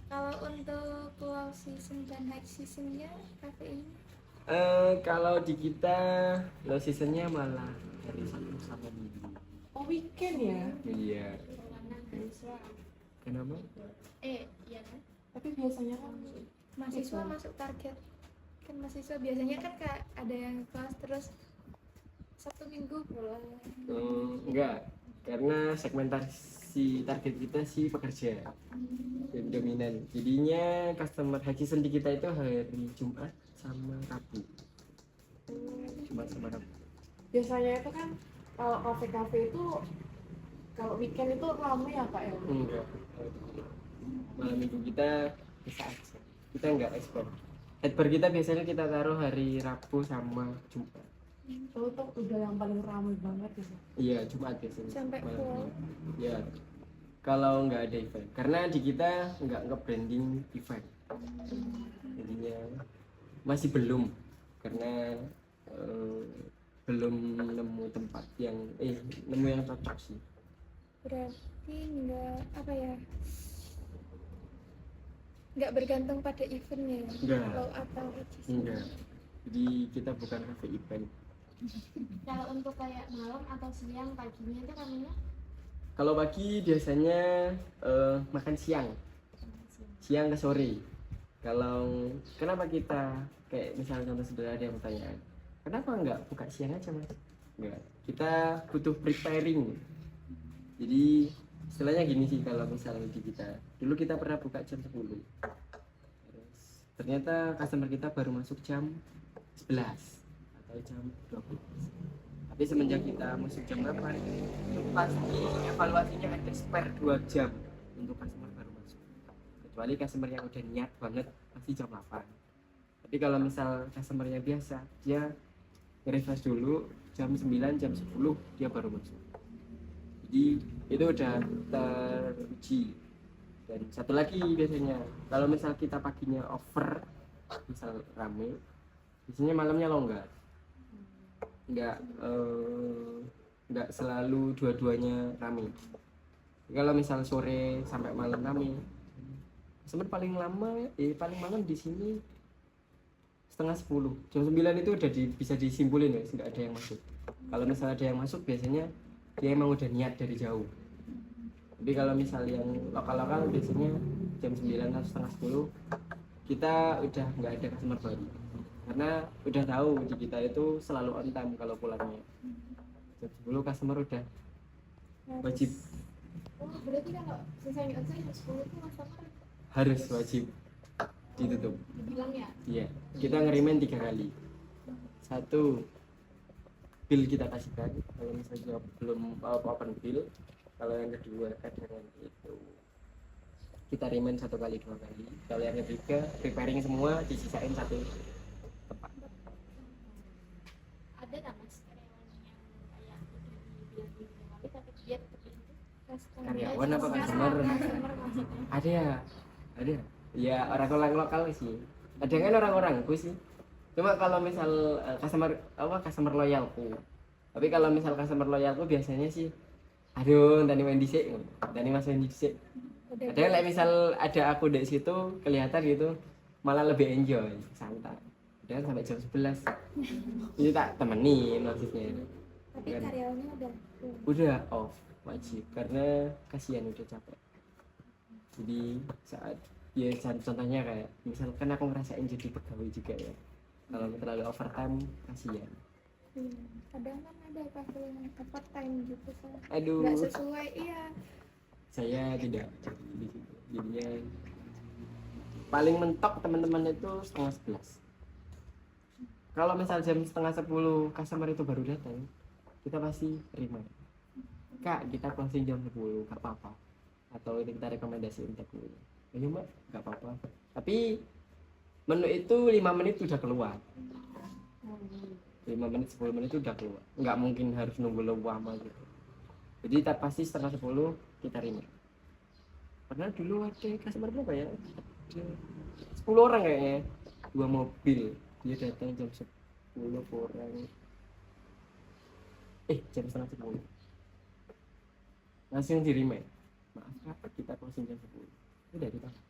Kalau untuk low season dan high seasonnya kafe ini Kalau di kita low seasonnya malah hari Sabtu sama Minggu. Oh, weekend ya? Iya. Kenapa? iya kan? Tapi biasanya kan Mahasiswa masuk target kan, mahasiswa biasanya kan kayak ada yang kelas terus Sabtu Minggu pulang. Enggak, karena segmentasi target kita sih pekerja yang dominan. Jadinya customer high season di kita itu hari Jumat sama Rabu. Jumat sama Rabu. biasanya itu kan kalau kafe-kafe itu kalau weekend itu ramai ya Kak ya? Enggak. Malam minggu kita bisa aja. Kita enggak ekspor. Headbar kita biasanya kita taruh hari Rabu sama Jumat. Itu tuh udah yang paling ramai banget ya. Iya, Jumat biasanya. Sampai malam full. minggu. Ya. Kalau nggak ada event, karena di kita nggak nge-branding event. Jadinya masih belum, karena belum nemu tempat yang nemu yang cocok sih. Berarti nggak bergantung pada eventnya ya? Enggak. Low atau high season. Enggak. Jadi kita bukan cafe event. Kalau untuk kayak malam atau siang paginya itu namanya Kalau pagi biasanya makan siang ke sore. Kalau kenapa kita kayak misalnya contoh sederhana ada yang pertanyaan, kenapa nggak buka siang aja mas? Enggak, kita butuh preparing. Jadi istilahnya gini sih, kalau misalnya di kita dulu kita pernah buka jam 10, terus ternyata customer kita baru masuk jam 11 atau jam 12. Tapi semenjak kita masuk jam 8 itu pasti evaluasinya ada spare 2 jam untuk customer baru masuk, kecuali customer yang udah niat banget pasti jam 8. Tapi kalau misal customer yang biasa, dia nge-refresh dulu jam 9, jam 10 dia baru masuk. Jadi itu udah teruji. Dan satu lagi biasanya kalau misal kita paginya over, misal rame, biasanya malamnya longgar. Nggak selalu dua-duanya rame. Kalau misal sore sampai malam rame, sebenarnya paling malam di sini setengah 10, jam 9 itu udah bisa disimpulin ya, nggak ada yang masuk. Kalau misal ada yang masuk biasanya dia emang udah niat dari jauh. Tapi kalau misal yang lokal-lokal biasanya jam 9 atau setengah 10 kita udah nggak ada customer baru, karena udah tahu di kita itu selalu on time kalau pulangnya. Jam 10 customer udah wajib, berarti kalau selesai onsite jam 10 itu customer harus wajib ditutup. dibilang ya Iya, kita ngerimen 3 kali. 1, bill kita kasihkan kalau misalnya belum open bill. Kalau yang kedua kadang itu kita remind 1 kali 2 kali. Kalau yang ketiga preparing semua, disisain 1 tempat. ada nggak mas karyawan yang kayak udah dibilang tapi dia tetap itu Karyawan apa customer? Ada ya, orang lokal sih, kadang kan orang-orangku sih. Cuma kalau misal customer loyalku, tapi kalau misal customer loyalku biasanya sih aduh tadi main dhisik, tadi mas main dhisik. Kadang like misal ada aku di situ kelihatan gitu malah lebih enjoy, santai. Dan sampai jam 11 ini tak temenin maksudnya. Tapi Kan. karyawannya udah Udah off wajib karena kasihan udah capek. Jadi saat ya contohnya kayak misalkan aku ngerasain jadi pegawai juga ya, kalau terlalu overtime kasihan. kadang kan ada kafe yang overtime gitu kan. Aduh, Nggak sesuai, iya. saya tidak jadi gitu. Jadinya paling mentok teman-teman itu 10:30. Kalau misal jam 9:30 customer itu baru datang, kita pasti terima. Kak, kita closing jam 10, gak apa-apa. Atau ini kita rekomendasiin take away. Ayo mbak, gak apa-apa. Tapi menu itu 5 menit udah keluar. 5 menit, 10 menit udah keluar. Nggak mungkin harus nunggu lama gitu. Jadi pasti 9:30 kita terima. Karena dulu ada customer berapa ya? Ada 10 orang kayaknya. 2 mobil. Dia datang jam 10 orang. Jam 9:30. Langsung di-remind. Maaf kak, kita closing jam 10. Udah ditambah.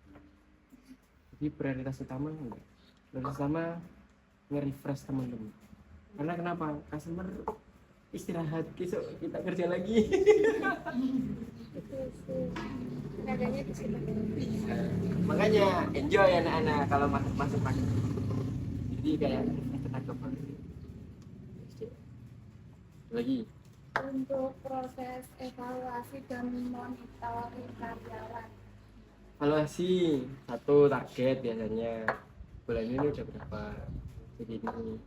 Jadi prioritas utama enggak. Prioritas utama nge-refresh teman-teman. Karena kenapa? Customer istirahat, besok kita kerja lagi. Itu sih. Tenaganya di situ. Makanya enjoy anak-anak kalau masuk pagi. Jadi kayak tenaga baru. Lagi Untuk proses evaluasi dan monitoring karyawan. evaluasi satu target biasanya bulan ini udah berapa segini.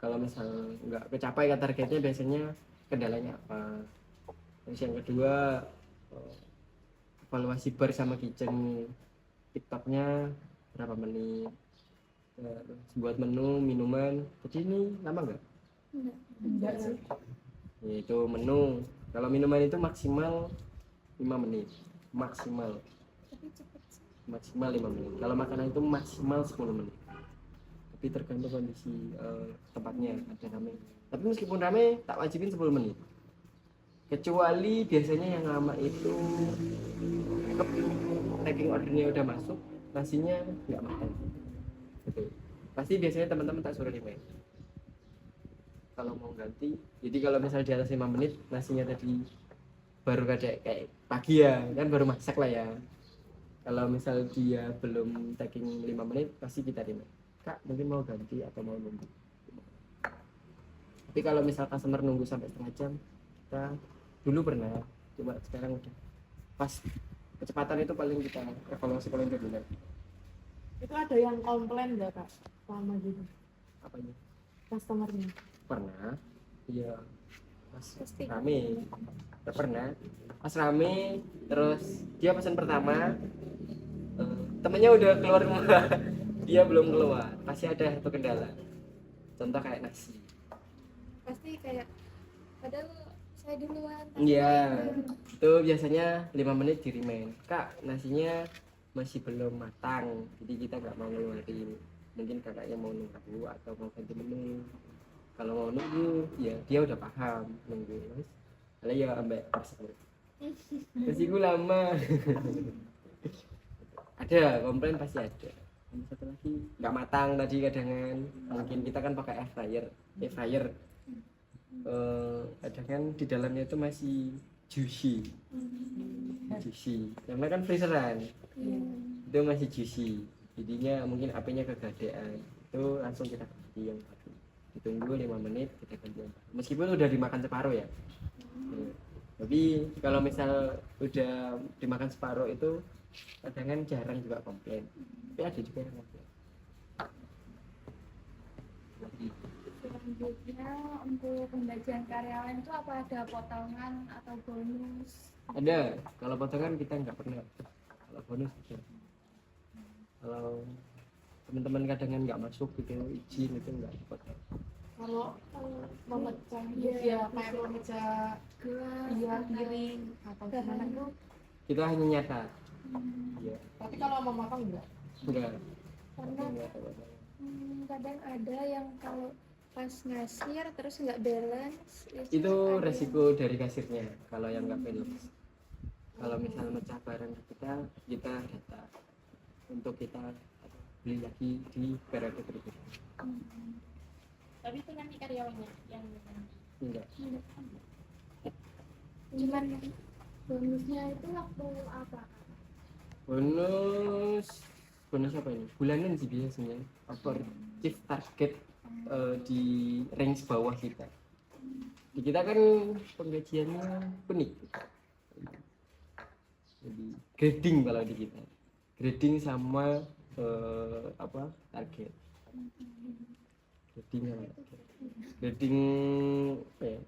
Kalau misal nggak kecapai targetnya biasanya kendalanya apa. Terus yang kedua evaluasi bar sama kitchen TikToknya berapa menit. Terus buat menu minuman. Jadi ini lama nggak? Enggak sih. Yaitu menu. Kalau minuman itu maksimal 5 menit. Maksimal. Tapi cepet sih. Maksimal 5 menit. Kalau makanan itu maksimal 10 menit. Tapi tergantung kondisi tempatnya ada rame. Tapi meskipun rame tak wajibin 10 menit. Kecuali biasanya yang lama itu taking ordernya udah masuk, nasinya nggak matang. Gitu. Pasti biasanya teman-teman tak suruh remind. Kalau mau ganti, jadi kalau misalnya di atas 5 menit nasinya tadi baru kayak pagi ya, kan baru masak lah ya. Kalau misal dia belum taking 5 menit pasti kita remind. Kak, mungkin mau ganti atau mau nunggu. Tapi kalau misal customer nunggu sampai setengah jam, kita dulu pernah, cuma sekarang udah pas kecepatan itu paling kita evaluasi paling reguler. Itu ada yang komplain nggak kak selama gitu Apanya? customernya? Pernah, iya pas Pasti. rame. Pernah pas rame, terus dia pesan pertama, temennya udah keluar rumah, dia belum keluar, pasti ada satu kendala. Contoh kayak nasi. Pasti kayak padahal saya duluan. Iya, itu biasanya 5 menit di remind. Kak, nasinya masih belum matang, jadi kita nggak mau ngeluarin. Mungkin kakaknya mau nunggu atau mau ganti menu. Kalau mau nunggu, ya dia udah paham nunggu. Kalau ya ambek masak. Nasi gue lama. Ada komplain pasti ada. Yang satu lagi nggak matang tadi kadangan. Mungkin kita kan pakai air fryer. Kadang di dalamnya itu masih juicy, karena kan freezeran, itu masih juicy, jadinya mungkin apinya kegadean, itu langsung kita ganti yang baru, ditunggu 5 menit kita ganti yang baru, meskipun udah dimakan separuh ya. Tapi kalau misal udah dimakan separuh itu kadang jarang juga komplain, tapi ada juga yang komplain. Selanjutnya untuk pembagian karyawan itu apa ada potongan atau bonus? Ada, kalau potongan kita nggak pernah, kalau bonus ada. Kalau teman-teman kadang nggak masuk gitu, izin itu nggak dipotong. Kalau memecah Iya, ya kayak memecah Gelas, iya piring atau gimana itu, Kita hanya nyata. Iya, tapi kalau mau makan enggak? enggak. Karena Enggak ada potongan. kadang ada yang kalau pas ngasir terus nggak balance Itu ada resiko dari kasirnya kalau yang nggak balance. Kalau misal mecah barang ke kita data untuk kita beli lagi di periode berikutnya. Tapi itu nanti karyawannya yang enggak. Cuman bonusnya itu waktu apa? Bonus apa ini? Bulanan sih biasanya. Achieve target di range bawah kita. Di kita kan penggajiannya unik. Jadi grading kalau di kita. Grading sama target. Grading apa ya?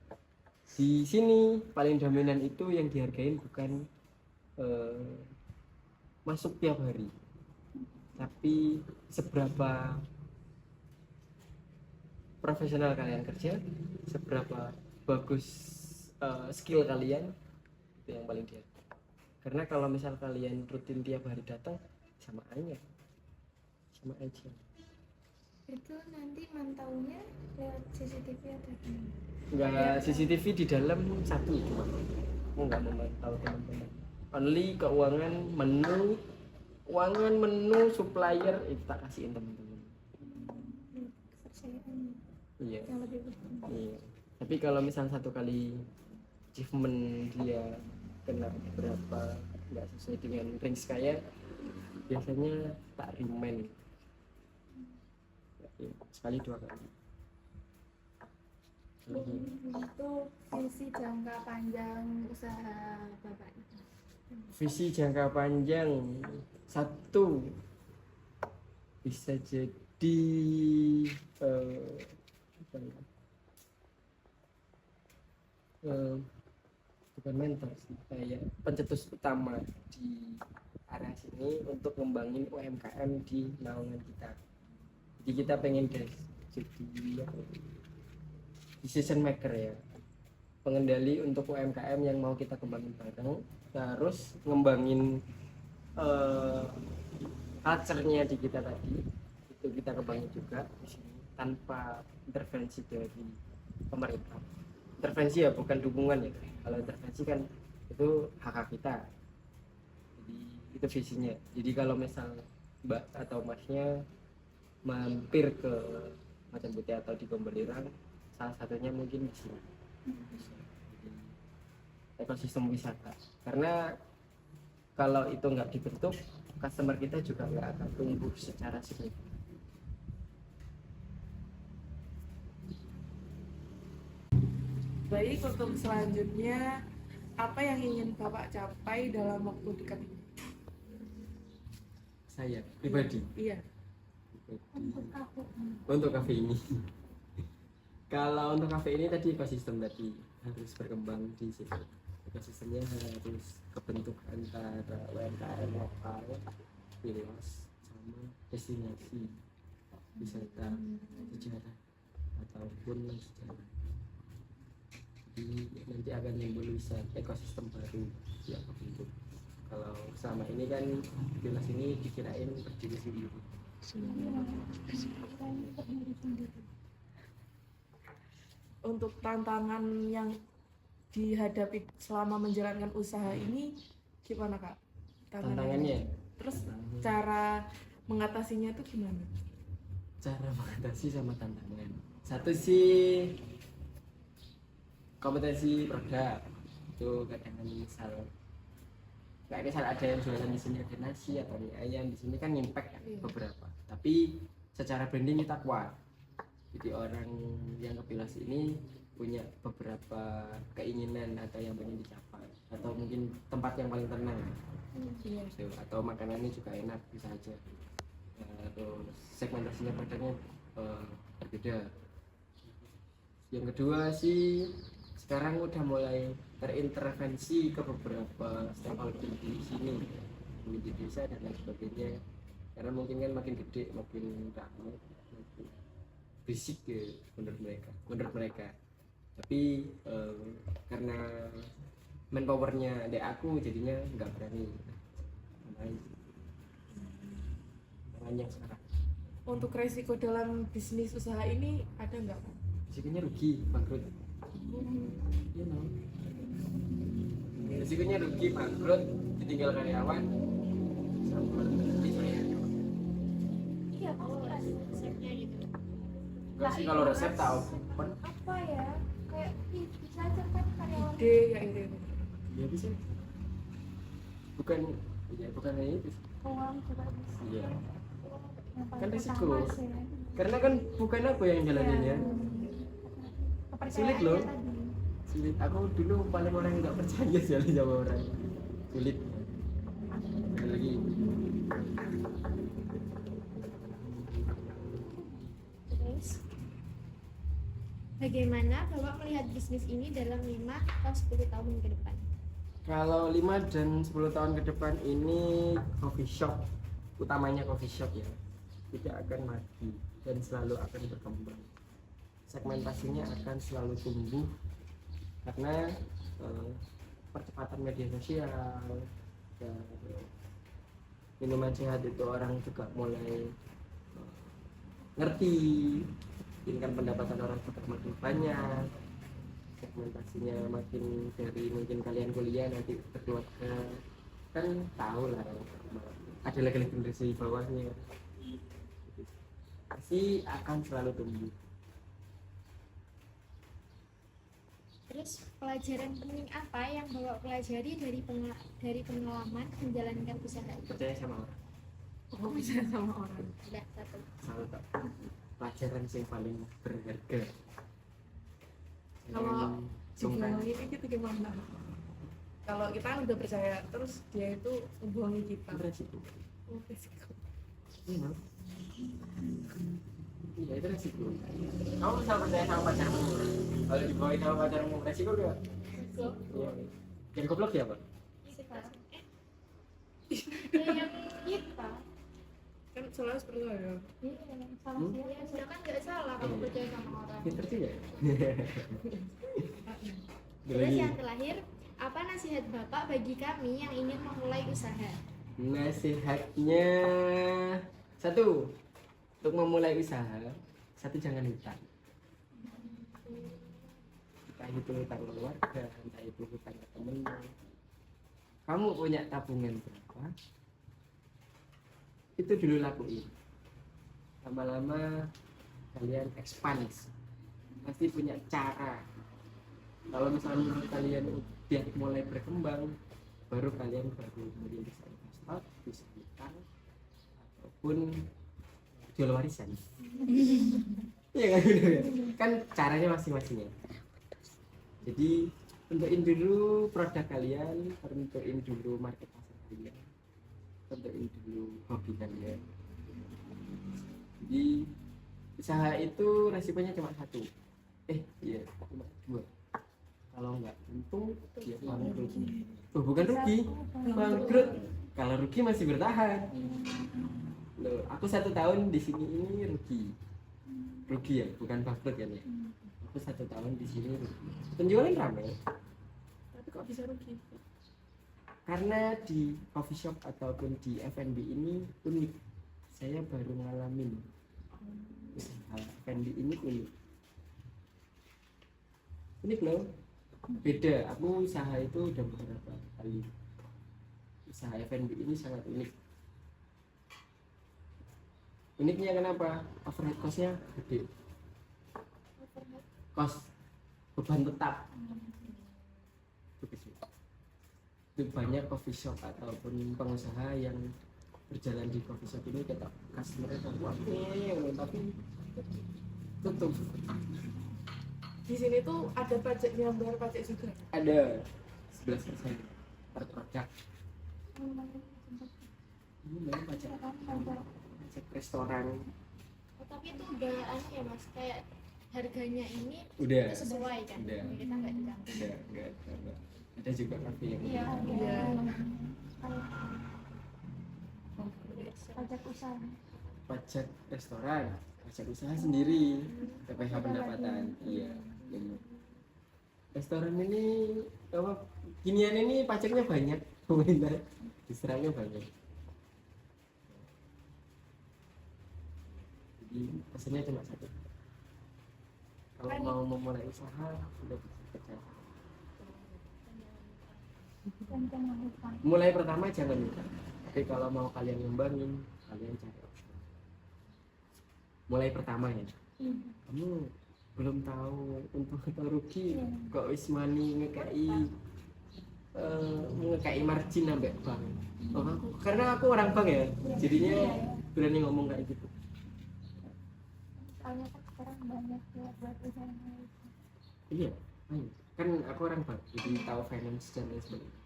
Di sini paling dominan itu yang dihargain bukan masuk tiap hari, tapi seberapa profesional kalian kerja, seberapa bagus skill kalian, itu yang paling dihargai. Karena kalau misal kalian rutin tiap hari datang, sama aja. Itu nanti mantaunya lewat CCTV atau gimana? Enggak, CCTV di dalam satu cuma. Aku nggak memantau teman-teman. Only keuangan, menu, supplier itu tak kasihin teman-teman. Kepercayaan Iya. yang lebih penting. Iya. Tapi kalau misal satu kali achievement dia kena berapa nggak sesuai dengan range kaya, biasanya tak remind. Sekali 2 kali. Itu visi jangka panjang usaha Bapak itu. Visi jangka panjang, satu bisa jadi bukan mentor sih, kayak pencetus utama di area sini untuk ngembangin UMKM di naungan kita. Jadi kita pengen guys jadi decision maker ya, pengendali untuk UMKM yang mau kita kembangin bareng, terus ngembangin culture-nya di kita tadi itu kita kembangin juga di sini tanpa intervensi dari pemerintah. Intervensi ya bukan dukungan ya, kalau intervensi kan itu hak kita. Jadi itu visinya. Jadi kalau misal Mbak atau Masnya mampir ke Macan Putih atau di Gombolirang, salah satunya mungkin di sini. Jadi, ekosistem wisata. Karena kalau itu nggak dibentuk, customer kita juga nggak akan tumbuh secara signifikan. Baik, untuk selanjutnya apa yang ingin Bapak capai dalam waktu dekat ini? Saya pribadi. Iya. Untuk kafe ini. Kalau untuk kafe ini tadi ekosistem tadi harus berkembang di situ. Ekosistemnya harus kebentuk antara UMKM lokal, luas sama destinasi wisata sejarah ataupun sejarah. Jadi nanti akan timbul ekosistem baru yang kebentuk. Kalau selama ini kan Vilas ini dikirain berdiri sendiri. Untuk tantangan yang dihadapi selama menjalankan usaha ini gimana Kak? Tantangannya? Terus cara mengatasinya itu gimana? Cara mengatasi sama tantangan. Satu sih kompetensi produk, itu kadang misal kayak misal ada yang jualan di sini ada nasi atau mie ayam, di sini kan impact kan beberapa. Tapi secara branding kita kuat. Jadi orang yang ke Vilas ini punya beberapa keinginan atau yang pengen dicapai, atau mungkin tempat yang paling tenang. Gitu. Atau makanannya juga enak bisa aja. Terus segmentasinya produknya berbeda. Yang kedua sih sekarang udah mulai terintervensi ke beberapa stakeholder di sini, di desa dan lain sebagainya. Karena mungkin kan makin gede, makin ramai, makin berisik ya menurut mereka. Tapi karena manpowernya dek aku jadinya nggak berani. Makanya sekarang. Untuk resiko dalam bisnis usaha ini ada nggak Kak? Risikonya rugi, bangkrut. Iya no. Risikonya rugi, bangkrut, ditinggal karyawan, sama Iya, konsepnya gitu. Enggak sih, kalau resep tak open. apa ya, kayak ih, bisa aja kan karyawan ide ya ide. Iya bisa. Bukan, ya bukan hanya itu. uang juga bisa. Iya. Yang paling Kan resiko. utama sih ya. Karena kan bukan aku yang jalanin ya. Sulit loh. Kepercayaannya tadi. Sulit. Aku dulu paling orang yang nggak percaya sekali sama orang. Sulit. Ada lagi. Terus bagaimana Bapak melihat bisnis ini dalam 5 atau 10 tahun ke depan? Kalau 5 dan 10 tahun ke depan ini coffee shop, utamanya coffee shop ya, tidak akan mati dan selalu akan berkembang. Segmentasinya akan selalu tumbuh karena percepatan media sosial dan minuman sehat itu orang juga mulai ngerti, tingkat pendapatan orang juga makin banyak, segmentasinya makin dari mungkin kalian kuliah nanti berkeluarga kan tahu lah, ada lagi generasi bawahnya pasti akan selalu tumbuh. Terus pelajaran penting apa yang Bapak pelajari dari pengalaman menjalankan usaha? Percaya sama orang, Oh bisa sama orang. Ada satu. selalu tak pelajaran yang paling berharga. Kalau Jangan sungkan. dibohongin itu gimana? Kalau kita kan udah percaya terus dia itu membohongi kita. Beresiko. Oh, resiko. Iya. Iya itu resiko. Kamu bisa percaya sama pacarmu. Kalau dibawain sama pacarmu resiko gak? Iya. Yang goblok siapa? yang kita Kan selalu seperti itu ya. salah Hmm? siapa Ya sudah kan nggak salah kalau percaya sama orang. Pinter juga ya? Ada Terus lagi. yang terakhir, apa nasihat Bapak bagi kami yang ingin memulai usaha? Nasihatnya satu, untuk memulai usaha, satu jangan hutang. Entah itu hutang keluarga, entah itu hutang ke temen. Kamu punya tabungan berapa? Itu dulu lakuin. Lama-lama kalian expand, pasti punya cara. Kalau misalnya kalian udah mulai berkembang, baru kalian merintis investor, bisa hutang ataupun jual warisan. Iya kan, bener ya? Kan caranya masing-masing ya. Jadi tentuin dulu produk kalian, tentuin dulu market pasar kalian, tentuin dulu hobi kalian. Jadi usaha itu resikonya cuma satu, iya cuma dua. Kalau nggak untung, ya bangkrut. Oh, bukan rugi, bangkrut. Kalau rugi masih bertahan. Loh, aku 1 tahun di sini ini rugi ya, bukan bangkrut kan ya. Aku 1 tahun di sini rugi. Penjualan ramai, Tapi kok bisa rugi? karena di coffee shop ataupun di F&B ini unik. Saya baru ngalamin usaha F&B ini unik loh, beda. Aku usaha itu udah beberapa kali. Usaha F&B ini sangat unik. Uniknya kenapa? Overhead cost-nya gede, cost beban tetap itu kecil. Itu banyak coffee shop ataupun pengusaha yang berjalan di coffee shop ini tetap customer-nya kuat, tapi tutup. Di sini tuh ada pajak yang bayar pajak juga. Ada 11% per produk. Ini banyak pajak restoran. Oh, tapi itu udah ya Mas, kayak harganya ini Udah sesuai kan? Udah. Kita nggak dicampur. enggak. Ada juga kafe yang iya Iya. pajak usaha pajak restoran, pajak usaha sendiri, PPh pendapatan. Iya, benar. Restoran ini apa? Ginian ini pajaknya banyak, pemerintah diserangnya banyak. Jadi pesannya cuma satu. Kalau mau memulai usaha sudah bisa percaya. dan jangan lupa Mulai pertama jangan lupa. Tapi kalau mau kalian ngembangin, kalian cari opsi. Mulai pertama ya. kamu belum tahu untung atau rugi kok Wismani ngekei margin ambek bank. Oh, karena aku orang bank ya, jadinya berani ngomong kayak gitu. Soalnya kan sekarang banyak ya buat usaha. Iya, kan aku orang bank, jadi tahu finance dan lain sebagainya.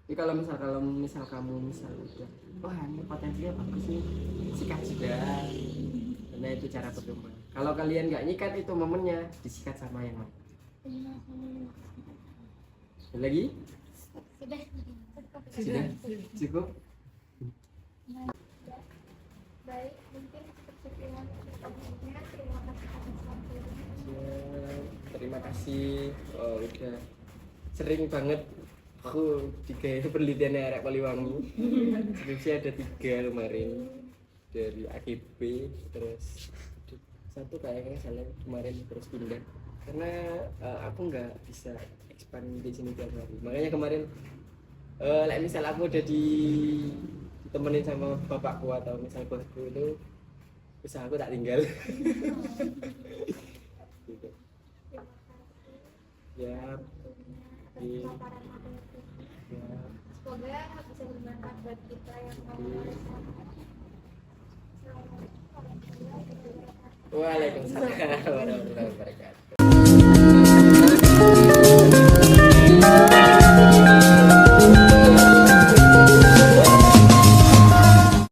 Jadi kalau misal kamu udah, wah ini potensinya bagus nih, sikat juga. Karena itu cara berkembang. Kalau kalian nggak nyikat itu momennya disikat sama yang lain. Ada lagi? Sudah. Sudah? Cukup? Baik, mungkin sekian pertanyaannya. Terima kasih atas waktunya. Ya, terima kasih. Oh, udah sering banget aku tiga penelitiannya arek Poliwangi. Skripsi ada 3 kemarin dari AKB, terus satu kayaknya salah kemarin terus pindah karena aku nggak bisa expand di sini tiap hari. Makanya kemarin misal aku udah ditemenin sama bapakku atau misal bosku itu usaha aku tak tinggal. Gitu. Ya, Atas paparan materi. ya. Semoga bisa bermanfaat buat kita yang mau Assalamualaikum warahmatullahi wabarakatuh. Waalaikumsalam warahmatullahi wabarakatuh.